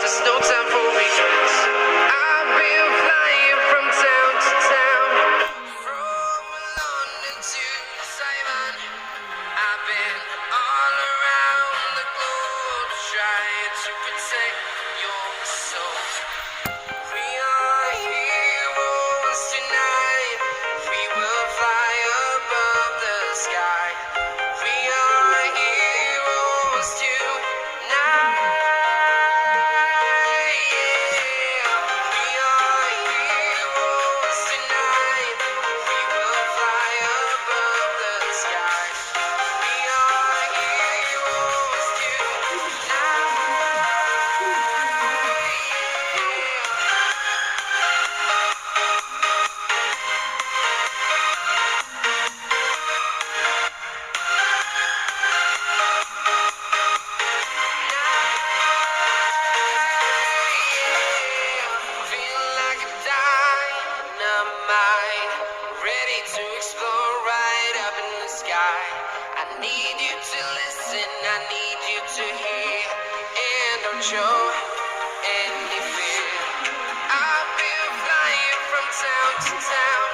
There's no time for regrets. I've been flying from town to town, from London to Taiwan. I've been all around the globe trying to protect your soul. We are heroes tonight. We will fly above the sky. We are heroes tonight. Yeah. We are heroes tonight. We will fly above the sky. We are heroes feel like a dynamite, ready to explode right up in the sky. I need you to listen, I need you to hear, and don't show any fear. I've been flying from town to town,